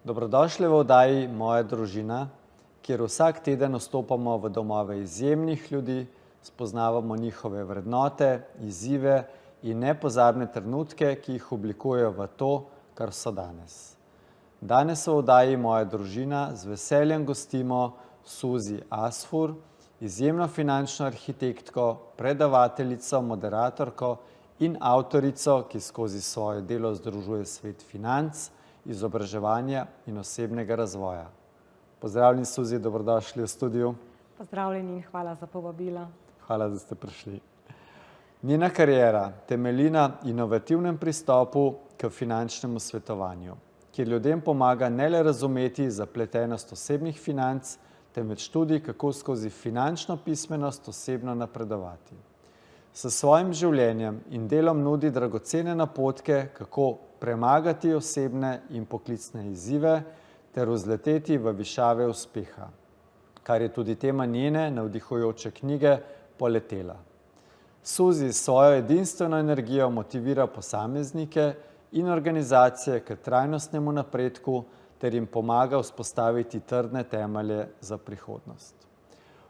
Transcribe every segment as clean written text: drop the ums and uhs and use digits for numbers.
Dobrodošli v oddaji Moja družina, kjer vsak teden vstopamo v domove izjemnih ljudi, spoznavamo njihove vrednote, izzive in nepozabne trenutke, ki jih oblikujejo v to, kar so danes. Danes v oddaji Moja družina z veseljem gostimo Suzi Asfur, izjemno finančno arhitektko, predavateljico, moderatorko in avtorico, ki skozi svoje delo združuje svet financ, izobraževanja in osebnega razvoja. Pozdravljeni, Suzi, dobrodošli v studiu. Pozdravljeni in hvala za povabilo. Hvala, da ste prišli. Njena kariera temelji na inovativnem pristopu k finančnemu svetovanju, kjer ljudem pomaga ne le razumeti zapletenost osebnih financ, temveč tudi, kako skozi finančno pismenost osebno napredovati. S svojim življenjem in delom nudi dragocene napotke, kako premagati osebne in poklicne izzive ter vzleteti v višave uspeha, kar je tudi tema njene navdihujoče knjige Poletela. Suzi s svojo edinstveno energijo motivira posameznike in organizacije k trajnostnemu napredku ter jim pomaga vzpostaviti trdne temelje za prihodnost.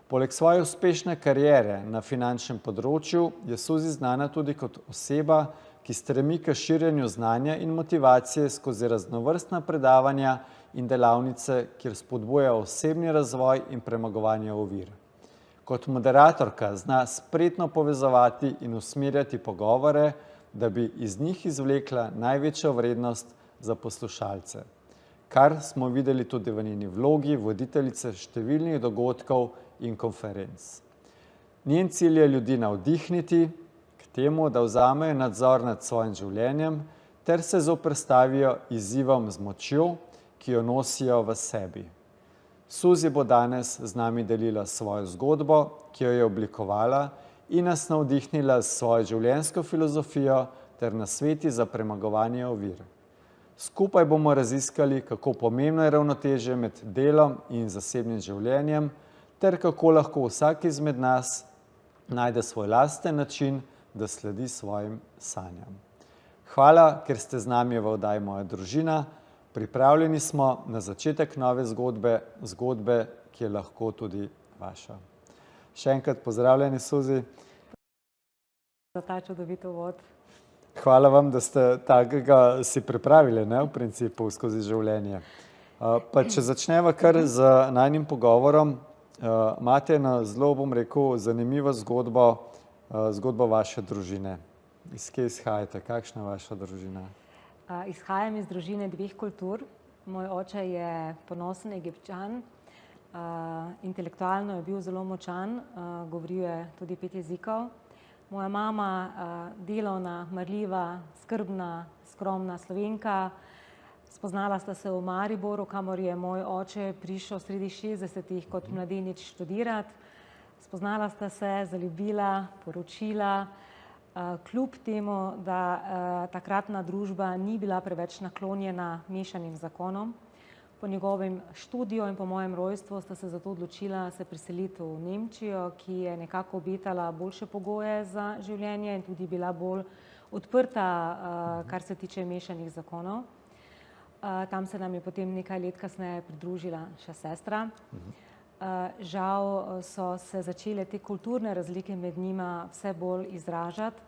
Poleg svoje uspešne kariere na finančnem področju je Suzi znana tudi kot oseba, ki stremi k širjenju znanja in motivacije skozi raznovrstna predavanja in delavnice, kjer spodbuja osebni razvoj in premagovanje ovir. Kot moderatorka zna spretno povezovati in usmerjati pogovore, da bi iz njih izvlekla največjo vrednost za poslušalce, kar smo videli tudi v njeni vlogi voditeljice številnih dogodkov in konferenc. Njen cilj je ljudi navdihniti k temu, da vzamejo nadzor nad svojim življenjem ter se zoperstavijo izzivom z močjo, ki jo nosijo v sebi. Suzi bo danes z nami delila svojo zgodbo, ki jo je oblikovala in nas navdihnila s svojo življenjsko filozofijo ter nasveti za premagovanje ovir. Skupaj bomo raziskali, kako pomembno je ravnotežje med delom in zasebnim življenjem ter kako lahko vsak izmed nas najde svoj lasten način, da sledi svojim sanjam. Hvala, ker ste z nami v oddaji Moja družina. Pripravljeni smo na začetek nove zgodbe, ki je lahko tudi vaša. Še enkrat pozdravljeni, Suzi. Za ta čudovit uvod. Hvala vam, da ste takega si pripravili, v principu, skozi življenje. Pa če začneva kar z najnim pogovorom, imate eno zelo, bom rekel, zanimivo zgodbo vaše družine. Iz kje izhajate? Kakšna je vaša družina? Izhajam iz družine dveh kultur. Moj oče je ponosen Egipčan, intelektualno je bil zelo močan, govoril je tudi 5 jezikov. Moja mama, delovna, marljiva, skrbna, skromna Slovenka. Spoznala sta se v Mariboru, kamor je moj oče prišel sredi 60-ih kot mladenič študirati. Spoznala sta se, zaljubila, poročila, kljub temu, da takratna družba ni bila preveč naklonjena mešanim zakonom. Po njegovem študiju in po mojem rojstvu sta se zato odločila se preseliti v Nemčijo, ki je nekako obetala boljše pogoje za življenje in tudi bila bolj odprta, kar se tiče mešanih zakonov. Tam se nam je potem nekaj let kasneje pridružila še sestra. Žal so se začele te kulturne razlike med njima vse bolj izražati.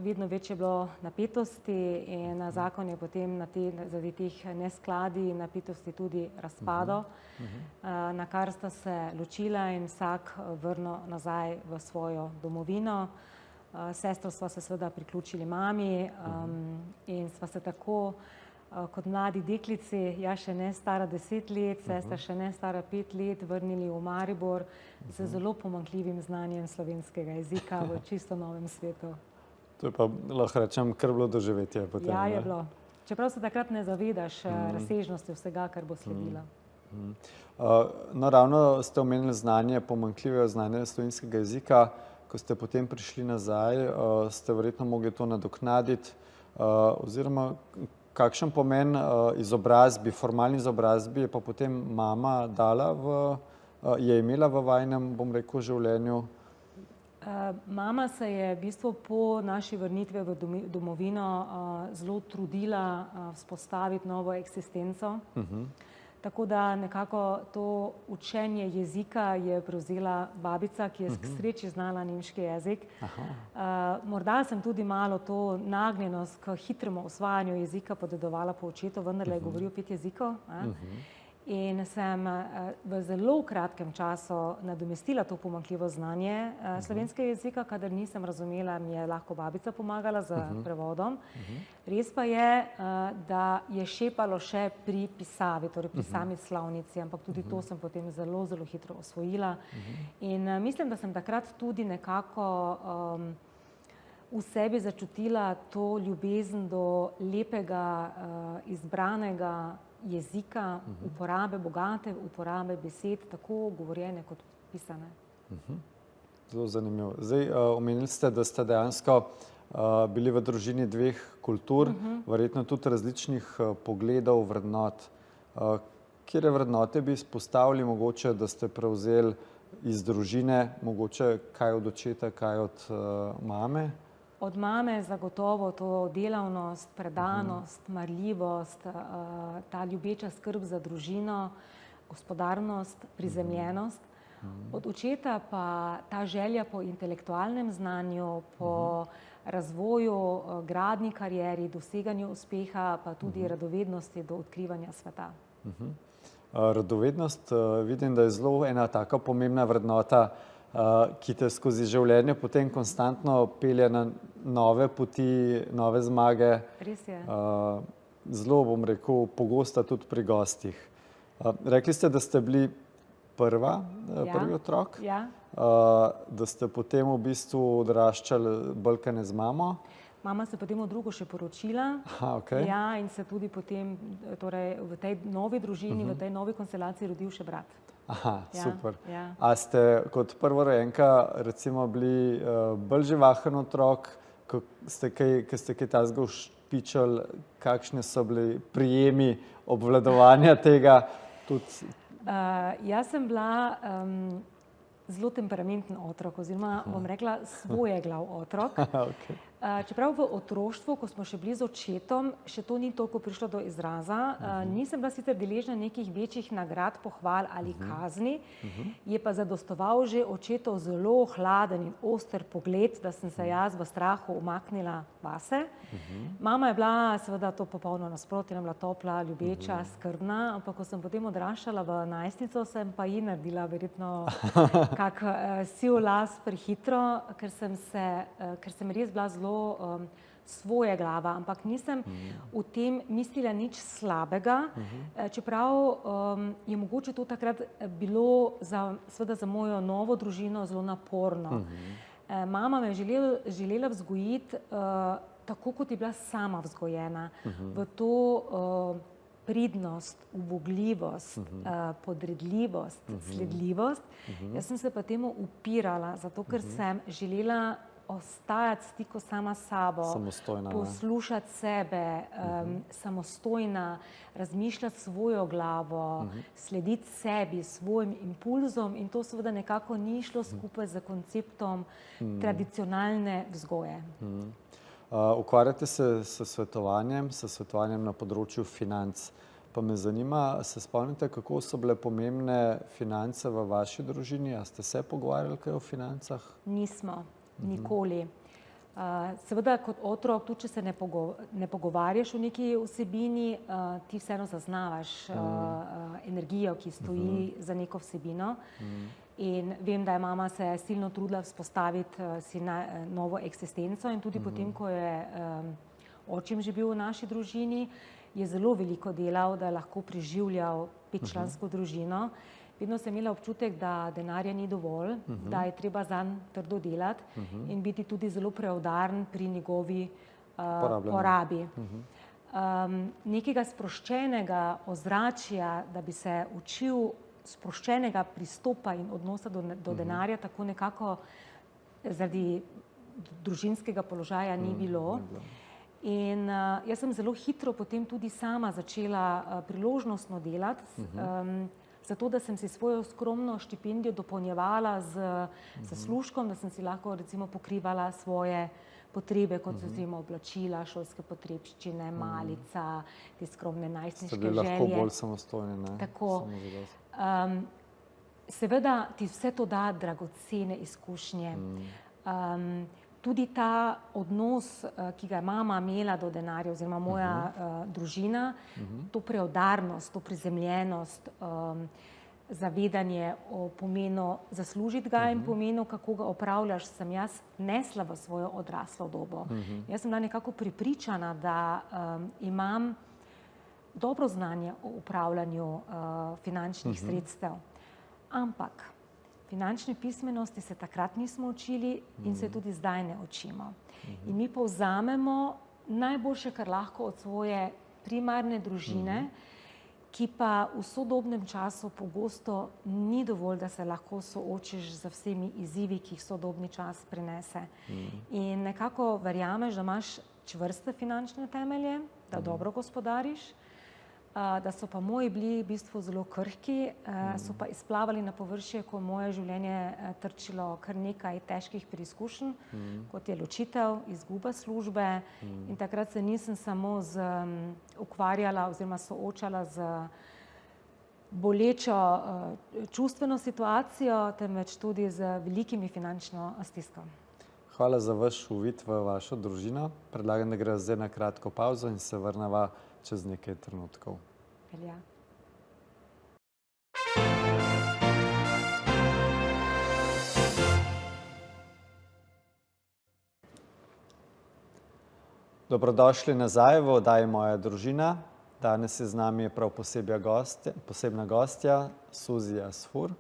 Vedno več je bilo napetosti in zakon je potem zaradi teh neskladij in napetosti tudi razpadel, na kar sta se ločila in vsak vrnil nazaj v svojo domovino. Sestro sva se seveda priključili mami in sva se tako kot mladi deklici, jaz še ne stara 10 let, sestra še ne stara 5 let, vrnili v Maribor z zelo pomanjkljivim znanjem slovenskega jezika v čisto novem svetu. To je pa, lahko rečem, kar bilo doživetje potem. Ja, je bilo. Čeprav se takrat ne zavedaš razsežnosti vsega, kar bo sledilo. No, ravno ste omenili znanje, pomanjkljivo znanje slovenskega jezika. Ko ste potem prišli nazaj, ste verjetno mogli to nadoknaditi, oziroma kakšen pomen izobrazbi, formalni izobrazbi je pa potem mama dala je imela v vajinem, bom rekel, življenju? Mama se je v bistvu po naši vrnitvi v domovino zelo trudila vzpostaviti novo eksistenco. Tako da nekako to učenje jezika je prevzela babica, ki je k sreči znala nemški jezik. Morda sem tudi malo to nagnjenost k hitremu osvajanju jezika podedovala po očetu, vendarle je govoril 5 jezikov. In sem v zelo kratkem času nadomestila to pomanjkljivo znanje slovenskega jezika, kadar nisem razumela, mi je lahko babica pomagala z prevodom. Res pa je, da je šepalo še pri pisavi, torej pri sami slovnici, ampak tudi to sem potem zelo, zelo hitro osvojila. In mislim, da sem takrat tudi nekako v sebi začutila to ljubezen do lepega, izbranega jezika, uporabe, bogate uporabe besed, tako govorjene kot pisane. Zelo zanimivo. Zdaj, omenili ste, da ste dejansko bili v družini 2 kultur, verjetno tudi različnih pogledov, vrednot. Katere vrednote bi izpostavili mogoče, da ste prevzeli iz družine, mogoče kaj od očeta, kaj od mame? Od mame zagotovo to delavnost, predanost, marljivost, ta ljubeča skrb za družino, gospodarnost, prizemljenost. Od očeta pa ta želja po intelektualnem znanju, po razvoju, gradnji karieri, doseganju uspeha, pa tudi radovednosti do odkrivanja sveta. Radovednost, vidim, da je zelo ena taka pomembna vrednota, ki te skozi življenje potem konstantno pelje na nove poti, nove zmage. Res je. Zelo, bom rekel, pogosta tudi pri gostih. Rekli ste, da ste bili prvi otrok, da ste potem v bistvu odraščali bolj z mamo. Mama se potem v drugo še poročila. Ja, in se tudi potem, torej v tej novi družini, v tej novi konstelaciji rodil še brat. Super. A ste kot prvorojenka recimo bili bolj živahen otrok, ko ste kaj takega ušpičili, kakšne so bili prijemi obvladovanja tega? Jaz sem bila zelo temperamenten otrok, oziroma bom rekla svojeglav otrok. Čeprav v otroštvu, ko smo še bili z očetom, še to ni toliko prišlo do izraza, nisem bila sicer deležna nekih večjih nagrad, pohval ali kazni, je pa zadostoval že očetov zelo hladen in oster pogled, da sem se jaz v strahu umaknila vase. Mama je bila seveda to popolno nasprotje, bila topla, ljubeča, skrbna, ampak ko sem potem odraščala v najstnico, sem pa ji naredila verjetno kak siv las prehitro, ker sem res bila zelo svoje glava, ampak nisem v tem mislila nič slabega, čeprav je mogoče to takrat bilo seveda za mojo novo družino zelo naporno. Mama me je želela vzgojiti tako, kot je bila sama vzgojena, v to pridnost, ubogljivost, podredljivost, sledljivost. Jaz sem se pa temu upirala, zato ker sem želela ostajati v stiku sama s sabo, poslušati sebe, samostojna, razmišljati svojo glavo, slediti sebi, svojim impulzom, in to seveda nekako ni šlo skupaj z konceptom tradicionalne vzgoje. Ukvarjate se s svetovanjem na področju financ. Pa me zanima, se spomnite, kako so bile pomembne finance v vaši družini? A ste se pogovarjali kaj o financah? Nismo, nikoli. Seveda kot otrok, tudi če se ne pogovarjaš o neki vsebini, ti vseeno zaznavaš energijo, ki stoji za neko vsebino. In vem, da je mama se silno trudila vzpostaviti si novo eksistenco, in tudi potem, ko je očim že bil v naši družini, je zelo veliko delal, da je lahko preživljal 5-člansko družino. Vedno sem imela občutek, da denarja ni dovolj, da je treba zanj trdo delati in biti tudi zelo preudaren pri njegovi porabi. Nekega sproščenega ozračja, da bi se učil sproščenega pristopa in odnosa do denarja, tako nekako zaradi družinskega položaja ni bilo. In jaz sem zelo hitro potem tudi sama začela priložnostno delati. zato da sem si svojo skromno štipendijo dopolnjevala z zaslužkom, da sem si lahko recimo pokrivala svoje potrebe, kot so recimo oblačila, šolske potrebščine, malica, te skromne najstniške želje. Ste bili lahko bolj samostojni, ne? Tako. Seveda ti vse to da dragocene izkušnje. Tudi ta odnos, ki ga je mama imela do denarja, oziroma moja družina, to preudarnost, to prizemljenost, zavedanje o pomenu zaslužiti ga in pomenu, kako ga opravljaš, sem jaz nesla v svojo odraslo dobo. Jaz sem bila nekako prepričana, da imam dobro znanje o upravljanju finančnih sredstev, ampak finančne pismenosti se takrat nismo učili in se tudi zdaj ne učimo. In mi povzamemo najboljše, kar lahko od svoje primarne družine, ki pa v sodobnem času pogosto ni dovolj, da se lahko soočiš z vsemi izzivi, ki jih sodobni čas prinese. In nekako verjameš, da imaš čvrste finančne temelje, da dobro gospodariš, da so pa moji bili v bistvu zelo krhki, so pa izplavali na površje, ko moje življenje trčilo kar nekaj težkih preizkušenj, kot je ločitev, izguba službe, in takrat se nisem samo ukvarjala oziroma soočala z bolečo čustveno situacijo, temveč tudi z velikimi finančno stisko. Hvala za vaš uvid v vašo družino. Predlagam, da gre zdaj na kratko pavzo in se vrneva čez nekaj trenutkov. Velja. Dobrodošli nazaj v oddaji Moja družina. Danes je z nami prav posebna gostja, Suzi Asfur.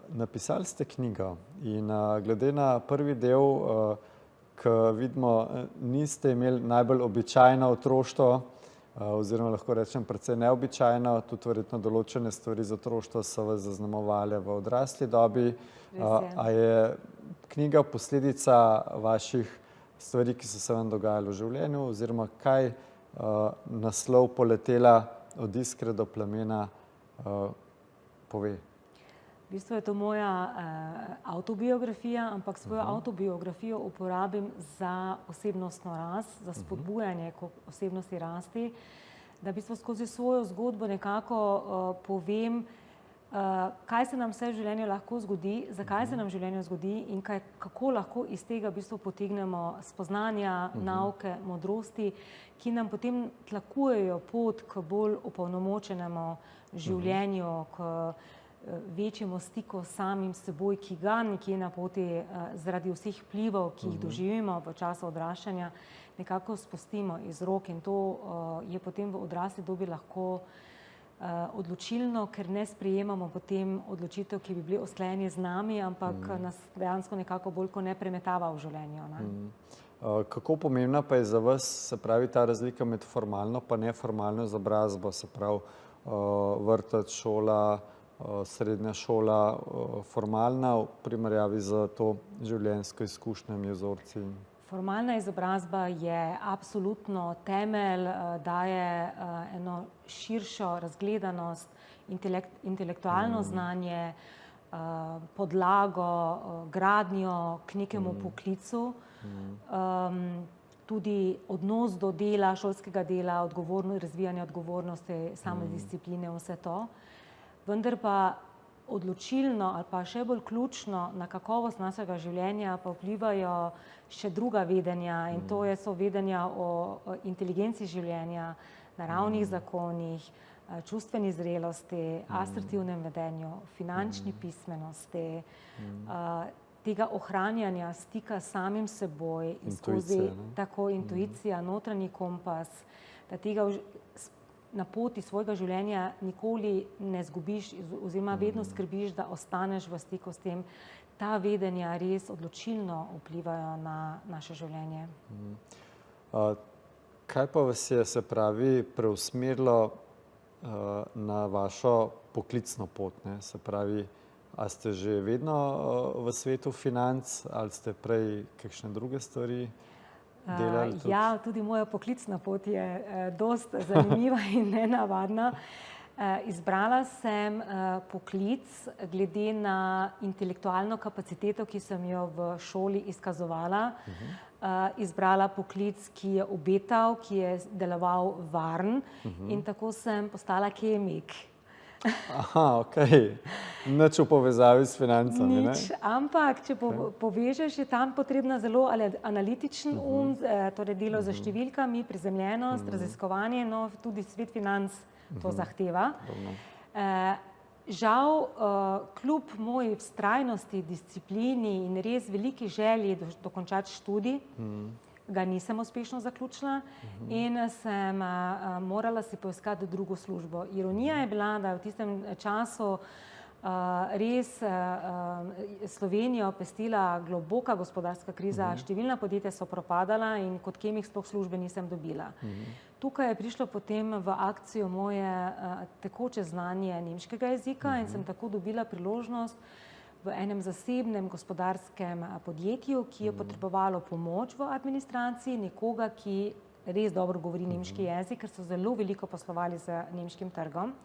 Napisali ste knjigo in glede na prvi del, ki vidimo, niste imeli najbolj običajno otroštvo, oziroma lahko rečem precej neobičajno, tudi verjetno določene stvari z otroštva so vas zaznamovale v odrasli dobi. A je knjiga posledica vaših stvari, ki so se vam dogajale v življenju, oziroma kaj naslov Poletela od iskre do plamena pove? V bistvu je to moja avtobiografija, ampak svojo avtobiografijo uporabim za osebnostno rast, za spodbujanje osebnosti rasti, da v bistvu skozi svojo zgodbo nekako povem, kaj se nam vse v življenju lahko zgodi, zakaj se nam v življenju zgodi in kako lahko iz tega v bistvu potegnemo spoznanja, nauke, modrosti, ki nam potem tlakujejo pot k bolj opolnomočenemu življenju, k večjemu stiku s samim seboj, ki ga nekje na poti zaradi vseh vplivov, ki jih doživimo v času odraščanja, nekako spustimo iz rok, in to je potem v odrasli dobi lahko odločilno, ker ne sprejemamo potem odločitev, ki bi bili usklajeni z nami, ampak nas dejansko nekako bolj ko ne premetava v življenju. Kako pomembna pa je za vas, se pravi, ta razlika med formalno pa neformalno izobrazbo, se pravi vrtec, šola, srednja šola, formalna v primerjavi z to življenjsko izkušnjami, vzorci? Formalna izobrazba je absolutno temelj, daje eno širšo razgledanost, intelektualno znanje, podlago, gradnjo k nekemu poklicu, tudi odnos do dela, šolskega dela, razvijanje odgovornosti, samodiscipline, vse to. Vendar pa odločilno ali pa še bolj ključno na kakovost našega življenja pa vplivajo še druga vedenja, in to so vedenja o inteligenci življenja, naravnih zakonih, čustveni zrelosti, asertivnem vedenju, finančni pismenosti, tega ohranjanja stika s samim seboj in skozi tako intuicija, notranji kompas, da tega na poti svojega življenja nikoli ne zgubiš oziroma vedno skrbiš, da ostaneš v stiku s tem. Ta vedenja res odločilno vplivajo na naše življenje. Kaj pa vas je, se pravi, preusmerilo na vašo poklicno pot, ne? Se pravi, a ste že vedno v svetu financ ali ste prej kakšne druge stvari delali tudi? Ja, tudi moja poklicna pot je dosti zanimiva in nenavadna. Izbrala sem poklic glede na intelektualno kapaciteto, ki sem jo v šoli izkazovala. Izbrala poklic, ki je obetal, ki je deloval varen in tako sem postala kemik. Aha, okej. Nič v povezavi s financami, ne? Nič, ampak če povežeš, je tam potrebna zelo analitičen torej delo z številkami, prizemljenost, raziskovanje, no tudi svet financ to zahteva. Žal, kljub moji vztrajnosti, disciplini in res veliki želji dokončati študij, ga nisem uspešno zaključila in sem morala si poiskati drugo službo. Ironija je bila, da je v tistem času res Slovenijo pestila globoka gospodarska kriza, številna podjetja so propadala in kot kemik sploh službe nisem dobila. Tukaj je prišlo potem v akcijo moje tekoče znanje nemškega jezika in sem tako dobila priložnost v enem zasebnem gospodarskem podjetju, ki je potrebovalo pomoč v administraciji, nekoga, ki res dobro govori nemški jezik, ker so zelo veliko poslovali z nemškim trgom.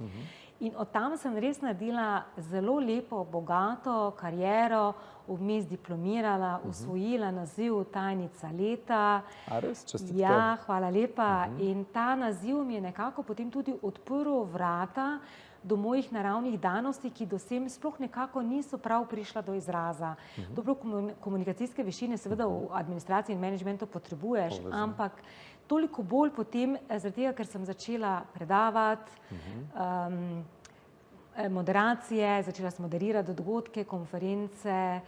In od tam sem res naredila zelo lepo, bogato kariero, vmes diplomirala, osvojila naziv tajnica leta. A res? Čestitke. Ja, hvala lepa. In ta naziv mi je nekako potem tudi odprl vrata do mojih naravnih danosti, ki do sem sploh nekako niso prav prišla do izraza. Dobro, komunikacijske veščine seveda v administraciji in menedžmentu potrebuješ, ampak toliko bolj potem, zaradi tega, ker sem začela predavati, moderacije, začela sem moderirati dogodke, konference,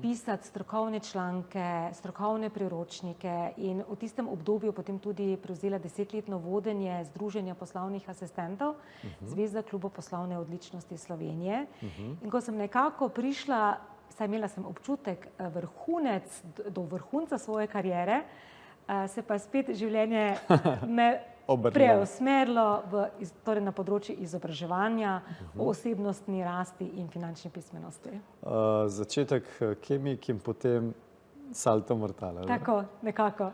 pisati strokovne članke, strokovne priročnike in v tistem obdobju potem tudi prevzela 10-letno vodenje Združenja poslovnih asistentov, Zveza klubov poslovne odličnosti Slovenije. In ko sem nekako prišla, saj imela sem občutek do vrhunca svoje kariere, se pa spet življenje me preusmerilo torej na področju izobraževanja, osebnostni rasti in finančni pismenosti. Začetek kemik in potem salto mortale. Tako, nekako.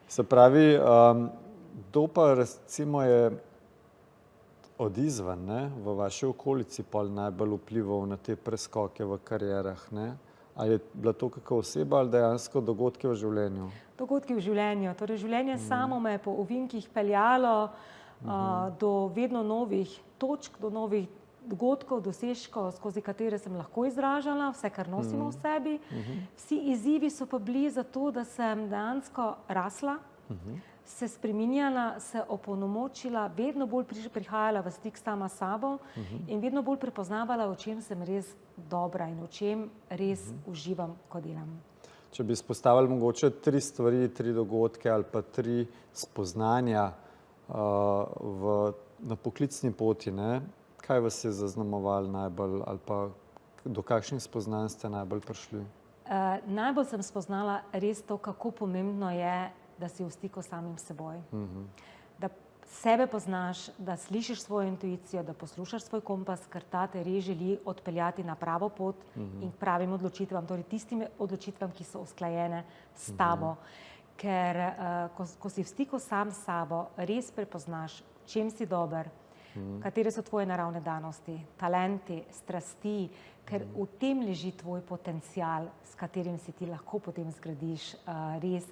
Se pravi, kdo pa recimo je od izven, ne, v vaši okolici pol najbolj vplival na te preskoke v karierah, ne? Ali je bila to kakšna oseba ali dejansko dogodki v življenju? Dogodki v življenju. Torej, življenje samo me je po ovinkih peljalo do vedno novih točk, do novih dogodkov, dosežkov, skozi katere sem lahko izražala vse, kar nosimo v sebi. Vsi izzivi so pa bili zato, da sem dejansko rasla, se spreminjala, se opolnomočila, vedno bolj prihajala v stik sama s sabo in vedno bolj prepoznavala, v čem sem res dobra in v čem res uživam, ko delam. Če bi izpostavili mogoče 3 stvari, 3 dogodke ali pa 3 spoznanja na poklicni poti, ne? Kaj vas je zaznamovalo najbolj ali pa do kakšnih spoznanj ste najbolj prišli? Najbolj sem spoznala res to, kako pomembno je, da si v stiku s samim seboj. Da sebe poznaš, da slišiš svojo intuicijo, da poslušaš svoj kompas, ker ta te res želi odpeljati na pravo pot in k pravim odločitvam, torej tistim odločitvam, ki so usklajene s tabo. Ker ko si v stiku sam s sabo, res prepoznaš, čem si dober, katere so tvoje naravne danosti, talenti, strasti, ker v tem leži tvoj potencial, s katerim si ti lahko potem zgradiš res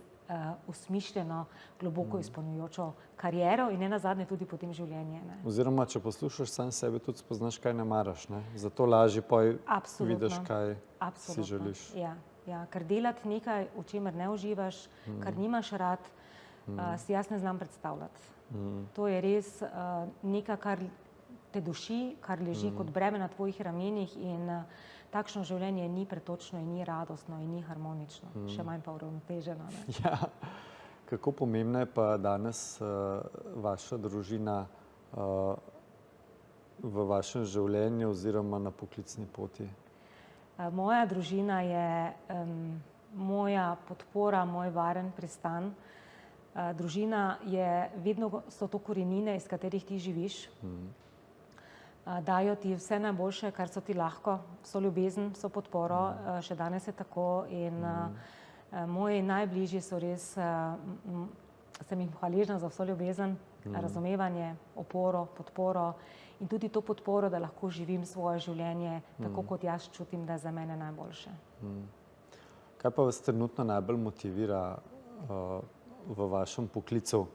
usmišljeno, globoko izpolnjujočo kariero in nenazadnje tudi potem življenje. Ne? Oziroma, če poslušaš sam sebe, tudi spoznaš, kaj ne maraš, ne? Zato lažje pa vidiš, kaj si želiš. Ja, ker delati nekaj, v čemer ne uživaš, kar nimaš rad, si jaz ne znam predstavljati. To je res nekaj, kar te duši, kar leži kot breme na tvojih ramenih in takšno življenje ni pretočno in ni radostno in ni harmonično, še manj pa uravnoteženo. Ja. Kako pomembna je pa danes vaša družina v vašem življenju oziroma na poklicni poti? Moja družina je moja podpora, moj varen pristan. Družina je vedno, so to korenine, iz katerih ti živiš. Dajo ti vse najboljše, kar so ti lahko, so ljubezen, so podporo, še danes je tako in moji najbližji so res, sem jim hvaležna za vso ljubezen, razumevanje, oporo, podporo in tudi to podporo, da lahko živim svoje življenje tako, kot jaz čutim, da je za mene najboljše. Kaj pa vas trenutno najbolj motivira v vašem poklicu?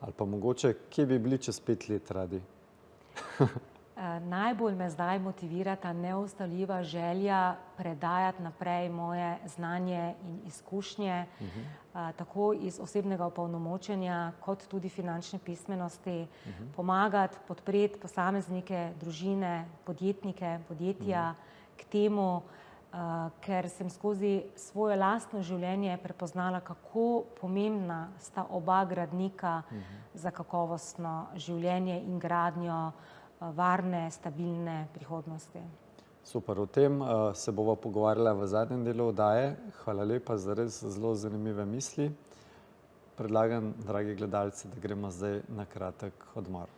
Ali pa mogoče, kje bi bili čez 5 let radi? Najbolj me zdaj motivira ta neustavljiva želja predajati naprej moje znanje in izkušnje, tako iz osebnega opolnomočenja, kot tudi finančne pismenosti, pomagati, podpreti posameznike, družine, podjetnike, podjetja k temu, ker sem skozi svoje lastno življenje prepoznala, kako pomembna sta oba gradnika za kakovostno življenje in gradnjo varne, stabilne prihodnosti. Super, o tem se bova pogovarjala v zadnjem delu oddaje. Hvala lepa za res zelo zanimive misli. Predlagam, dragi gledalci, da gremo zdaj na kratek odmor.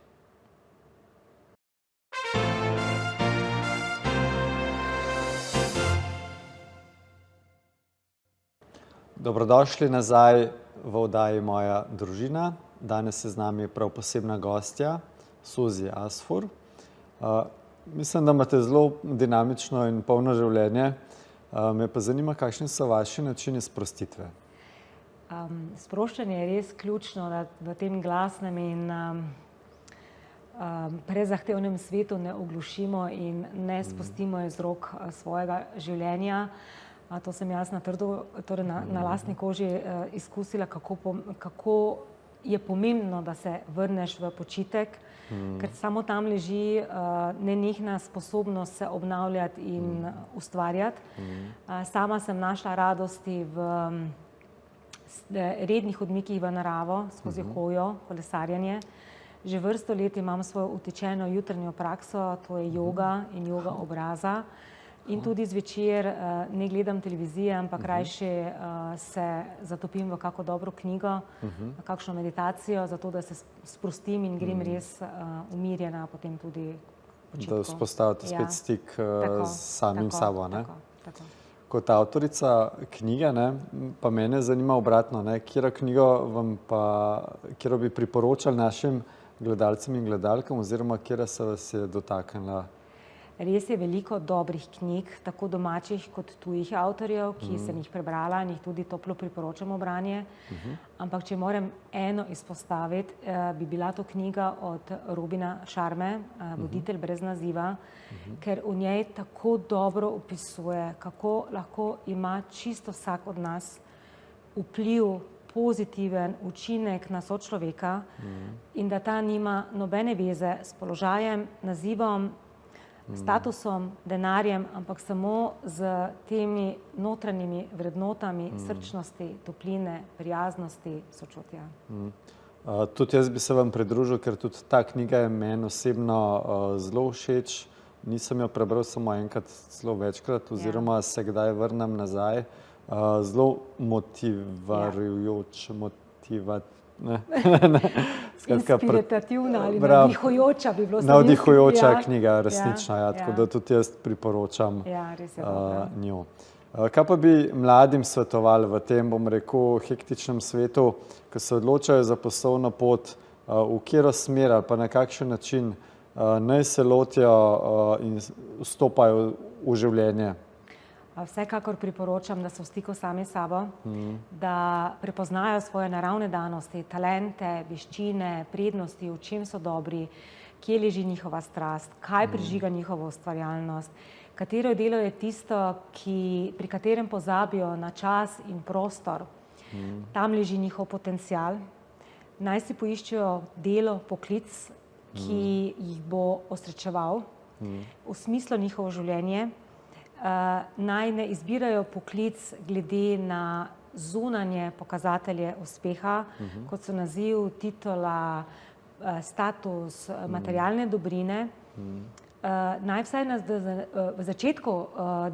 Dobrodošli nazaj v oddaji Moja družina. Danes je z nami prav posebna gostja, Suzi Asfur. Mislim, da imate zelo dinamično in polno življenje. Me pa zanima, kakšni so vaši načini sprostitve? Sproščanje je res ključno, da v tem glasnem in prezahtevnem svetu ne oglušimo in ne spustimo iz rok svojega življenja. To sem jaz torej na lastni koži izkusila, kako je pomembno, da se vrneš v počitek, ker samo tam leži nenehna sposobnost se obnavljati in ustvarjati. Sama sem našla radosti v rednih odmikih v naravo, skozi hojo, kolesarjenje. Že vrsto let imam svojo utečeno jutranjo prakso, to je joga in joga obraza. In tudi zvečer ne gledam televizije, ampak rajše se zatopim v kako dobro knjigo, kakšno meditacijo, zato da se sprostim in grem res umirjena potem tudi počitku. Da vzpostavite spet stik s samim sabo. Tako. Kot avtorica knjige, pa mene zanima obratno, katero knjigo katero bi priporočali našim gledalcem in gledalkam, oziroma katera se vas je dotaknila? Res je veliko dobrih knjig, tako domačih kot tujih avtorjev, ki sem jih prebrala in jih tudi toplo priporočam v branje. Ampak če moram eno izpostaviti, bi bila to knjiga od Robina Sharme, Voditelj brez naziva, ker v njej tako dobro opisuje, kako lahko ima čisto vsak od nas vpliv, pozitiven učinek na sočloveka in da ta nima nobene veze s položajem, nazivom, statusom, denarjem, ampak samo z temi notranjimi vrednotami srčnosti, topline, prijaznosti, sočutja. Tudi jaz bi se vam pridružil, ker tudi ta knjiga je meni osebno zelo všeč. Nisem jo prebral samo enkrat, zelo večkrat, oziroma se kdaj vrnem nazaj. Zelo motivarujoč, Inspirativna ali navdihujoča bi bilo. Navdihujoča knjiga, resnično, tako da tudi jaz priporočam njo. Kaj pa bi mladim svetovali v tem, bom rekel, hektičnem svetu, ko se odločajo za poslovno pot, v katero smer ali pa na kakšen način naj se lotijo in vstopajo v življenje? Vsekakor priporočam, da so v stiku sami s sabo, da prepoznajo svoje naravne danosti, talente, veščine, prednosti, v čem so dobri, kje leži njihova strast, kaj prižiga njihovo ustvarjalnost, katero delo je tisto, pri katerem pozabijo na čas in prostor. Tam leži njihov potencial. Naj si poiščejo delo, poklic, ki jih bo osrečeval, v smislu njihovo življenje. Naj ne izbirajo poklic glede na zunanje pokazatelje uspeha, kot so naziv, titola, status, materialne dobrine. Naj vsaj v začetku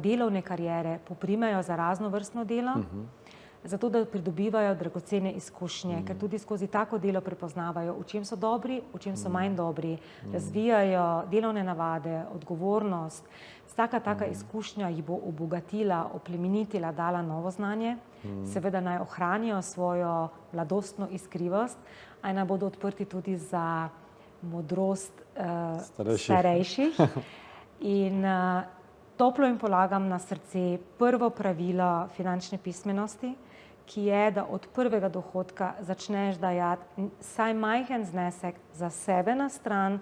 delovne kariere poprimejo za raznovrstno delo, zato da pridobivajo dragocene izkušnje, ker tudi skozi tako delo prepoznavajo, v čem so dobri, v čem so manj dobri, razvijajo delovne navade, odgovornost. Vsaka taka izkušnja jih bo obogatila, oplemenitila, dala novo znanje, seveda naj ohranijo svojo mladostno iskrivost, a naj bodo odprti tudi za modrost starejših. In toplo jim polagam na srce prvo pravilo finančne pismenosti, ki je, da od prvega dohodka začneš dajati vsaj majhen znesek za sebe na stran,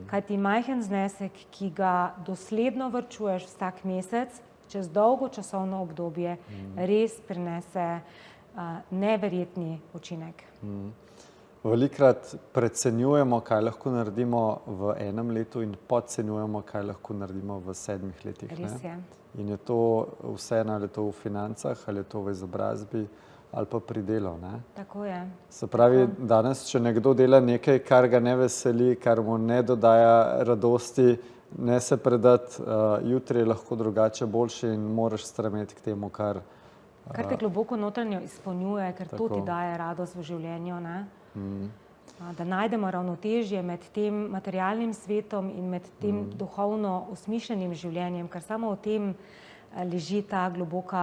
kajti majhen znesek, ki ga dosledno varčuješ vsak mesec, čez dolgo časovno obdobje, res prinese neverjetni učinek. Velikokrat precenjujemo, kaj lahko naredimo v enem letu in podcenjujemo, kaj lahko naredimo v 7 letih. Res je. In je to vseeno, ali je to v financah, ali je to v izobrazbi, ali pa pri delu. Tako je. Se pravi, danes, če nekdo dela nekaj, kar ga ne veseli, kar mu ne dodaja radosti, ne se predati, jutri je lahko drugače boljše in moraš stremeti k temu, kar te globoko notranjo izpolnjuje, ker to ti daje radost v življenju. Da najdemo ravnotežje med tem materialnim svetom in med tem duhovno osmišljenim življenjem, ker samo v tem leži ta globoka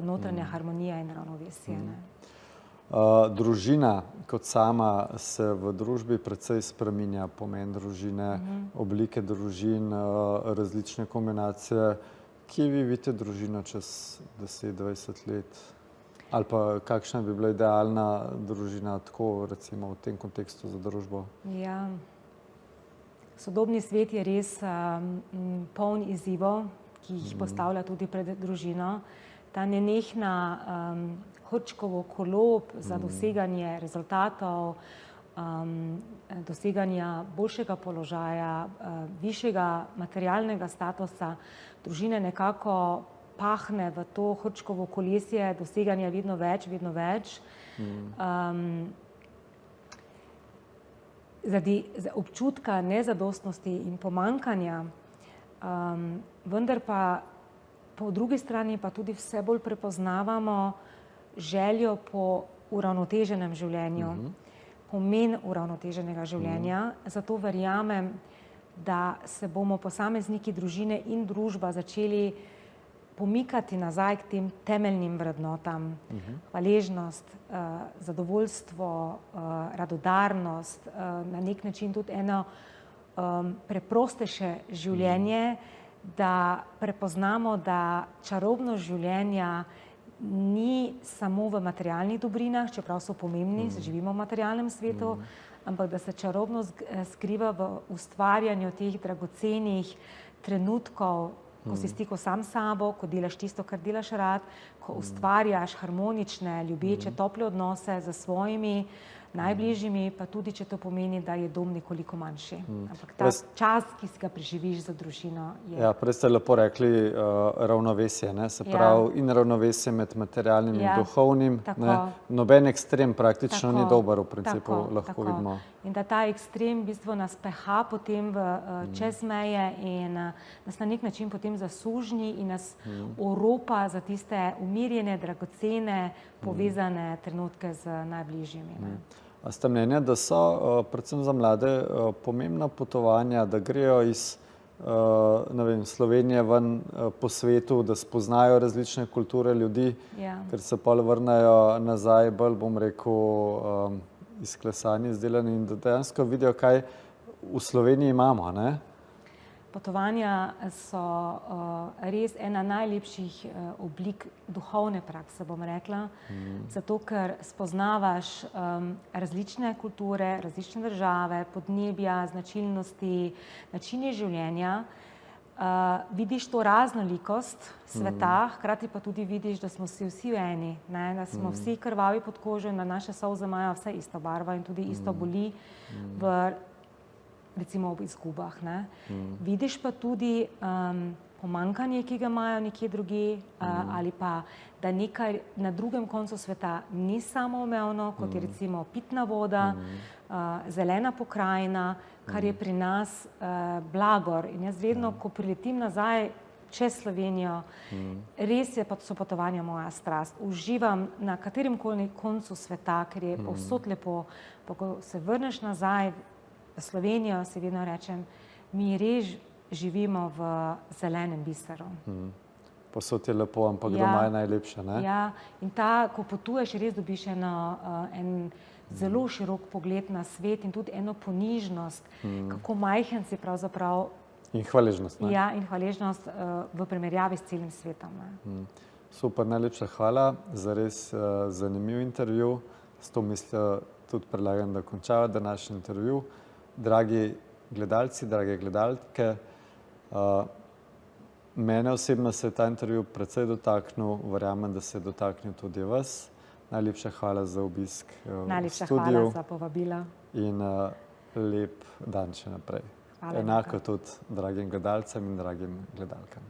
notranja harmonija in ravnovesje. Družina kot sama se v družbi precej spreminja, pomen družine, oblike družin, različne kombinacije. Kje vi vidite družino čez 10-20 let? Ali pa kakšna bi bila idealna družina tako, recimo, v tem kontekstu za družbo? Ja, sodobni svet je res poln izzivov, ki jih postavlja tudi pred družino. Ta nenehna hrčkovo kolo za doseganje rezultatov, doseganja boljšega položaja, višjega materialnega statusa, družine nekako pahne v to hrčkovo kolesje doseganja vedno več. Zaradi občutka nezadostnosti in pomanjkanja, vendar pa po drugi strani pa tudi vse bolj prepoznavamo željo po uravnoteženem življenju, pomen uravnoteženega življenja. Zato verjamem, da se bomo posamezniki, družine in družba začeli pomikati nazaj k tem temeljnim vrednotam. Hvaležnost, zadovoljstvo, radodarnost, na nek način tudi eno preprostejše življenje, da prepoznamo, da čarobnost življenja ni samo v materialnih dobrinah, čeprav so pomembni, živimo v materialnem svetu, ampak da se čarobnost skriva v ustvarjanju teh dragocenih trenutkov, ko si v stiku sam s sabo, ko delaš tisto, kar delaš rad, ko ustvarjaš harmonične, ljubeče, tople odnose z svojimi najbližjimi, pa tudi, če to pomeni, da je dom nekoliko manjši. Ampak ta čas, ki si ga preživiš za družino, je... Ja, prej ste lepo rekli ravnovesje, se pravi, in ravnovesje med materialnim in duhovnim. Noben ekstrem praktično ni dober, v principu lahko vidimo. In da ta ekstrem v bistvu nas peha potem čez meje in nas na nek način potem zasužnji in nas oropa za tiste umirjene, dragocene, povezane trenutke z najbližjimi. A ste mnenja, da so predvsem za mlade pomembna potovanja, da grejo iz Slovenije ven po svetu, da spoznajo različne kulture ljudi, ker se pol vrnejo nazaj, bolj bom rekel, izklesani, izdelani in da dejansko vidijo, kaj v Sloveniji imamo, ne? Potovanja so res ena najlepših oblik duhovne prakse, bom rekla, zato ker spoznavaš različne kulture, različne države, podnebja, značilnosti, načine življenja, vidiš to raznolikost sveta, hkrati pa tudi vidiš, da smo si vsi eni, da smo vsi krvavi pod kožo in da naše solze imajo vse isto barvo in tudi isto boli recimo ob izgubah. Vidiš pa tudi pomanjkanje, ki ga imajo nekje drugje, ali pa, da nekaj na drugem koncu sveta ni samoumevno, kot je recimo pitna voda, zelena pokrajina, kar je pri nas blagor. In jaz vedno, ko priletim nazaj čez Slovenijo. Res so potovanja moja strast. Uživam na kateremkoli koncu sveta, ker je povsod lepo. Pa ko se vrneš nazaj v Slovenijo, si vedno rečem, mi res živimo v zelenem biseru. Posod je lepo, ampak doma je najlepše, ne? Ja, in ko potuješ, res dobiš en zelo širok pogled na svet in tudi eno ponižnost, kako majhen si pravzaprav. In hvaležnost, ne? Ja, in hvaležnost v primerjavi s celim svetom. Super, najlepša hvala za res zanimiv intervju. S to mislijo tudi predlagam, da končava današnji intervju. Dragi gledalci, drage gledalke, mene osebno se je ta intervju precej dotaknil, verjamem, da se je dotaknil tudi vas. Najlepša hvala za obisk v studiu. Najlepša hvala za povabilo. In lep dan še naprej. Hvala Enako tudi dragim gledalcem in dragim gledalkam.